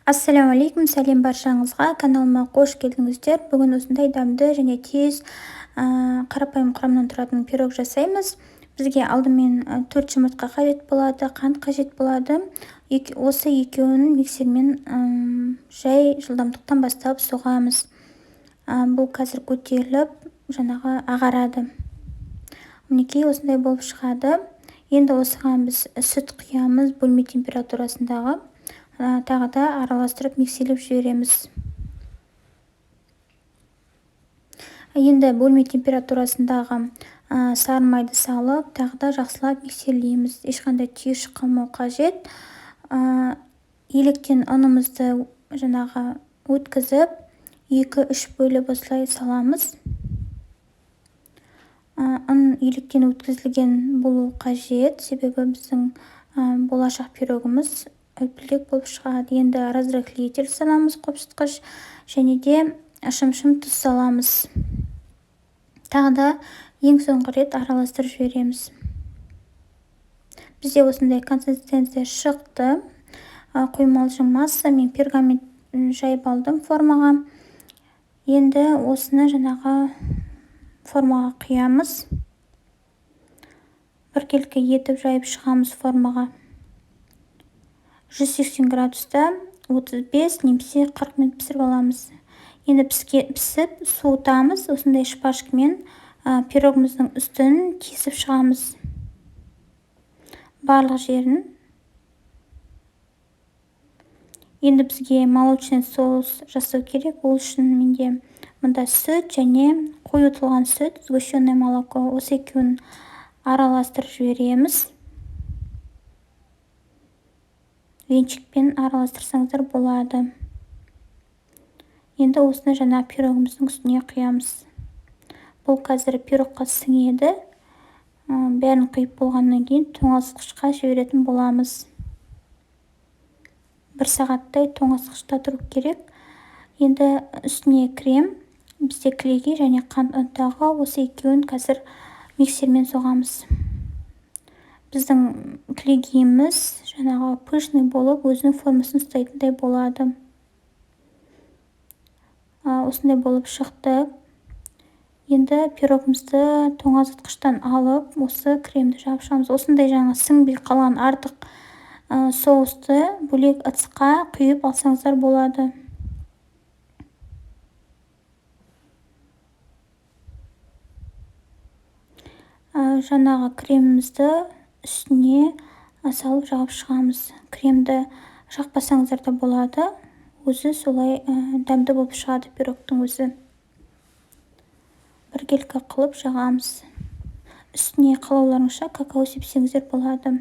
Ассалаумағалейкум, сәлем баршаңызға, каналыма қош келдіңіздер. Бүгін осындай дәмді және тез қарапайым құрамнан тұратын пирог жасаймыз. Бізге алдымен 4 жұмыртқа қажет болады, қант қажет болады. Осы екеуін миксермен жай жылдамдықтан бастап соғамыз. Бұл қазір көтеріліп, жаңағы ағарады. Мінекей осындай болып шығады. Енді осыған біз сүт құямыз бөлме температурасындағы. Тағы да араластырып миксерлеп жібереміз. Енді бөлме температурасындағы сары майды салып, тағы да жақсылап миксерлейміз. Ешқандай түйіршік қалмау қажет. Електен ұнымызды жаңағы өткізіп, 2-3 бөліп осылай саламыз. Ұн електен өткізілген болу қажет, себебі біздің болашақ пирогымыз үлпілдек болып шығады. Енді разрыхлитель саламыз, қопсытқыш, және де шым-шым тұз саламыз. Тағы да ең соңғы рет араластырып жібереміз. Бізде осындай консистенция шықты. Қоймалжың масса, мен пергамент жайып алдым формаға. Енді осыны жаңағы формаға құямыз. Біркелкі етіп жайып шығамыз формаға. 180 градуста 35 немесе 40 минут пісіріп аламыз. Енді пісіп суытамыз. Осындай шпажкамен пирогымыздың үстін кесіп шығамыз. Барлық жерін. Енді бізге молочный соус жасау керек. Ол үшін менде мұнда сүт және қойытылған сүт, сгущенное молоко. Осы екеуін араластырып жібереміз. Венчикпен араластырсаңыздар болады. Енді осыны жаңа пирогымыздың үстіне құямыз. Бұл қазір пирогқа сіңеді. Бәрін құйып болғаннан кейін тоңазытқышқа жіберетін боламыз. 1 сағаттай тоңазытқышта тұру керек. Енді үстіне крем, бізде клейги және қант ұнтағы, осы екеуін қазір миксермен соғамыз. Біздің клейгиіміз жаңағы пышный болып, өзінің формасын ұстайтындай болады. Осындай болып шықты. Енді пирогымызды тоңазытқыштан алып, осы кремді жағып шығамыз. Осындай жаңа сіңбей қалған артық соусты бөлек ыдысқа құйып алсаңыздар болады. Жаңағы кремімізді үстіне салып жағып шығамыз. Кремді жақпасаңыздар да болады. Өзі солай дәмді болып шығады пирогтың өзі. Біркелкі қылып жағамыз. Үстіне қалауларыңызша какао сепсеңіздер болады.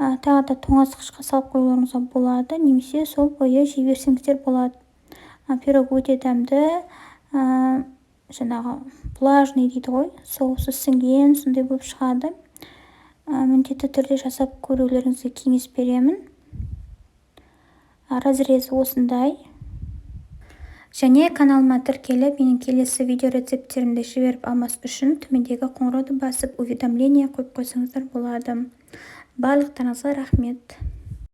Тағы да тоңазытқышқа салып қоюларыңызға болады, немесе сол бойы жей берсеңіздер болады. Пирог өте дәмді, жаңағы влажный дейді ғой, соусы сіңген, сондай болып шығады. Міндетті түрде жасап көрулеріңізге кеңес беремін. Разрезі осындай. Және каналыма тіркеліп, менің келесі видео рецепттерімді жіберіп алмас үшін төмендегі қоңырауды басып, уведомление қойып қойсаңыздар болады. Барлықтарыңызға рахмет.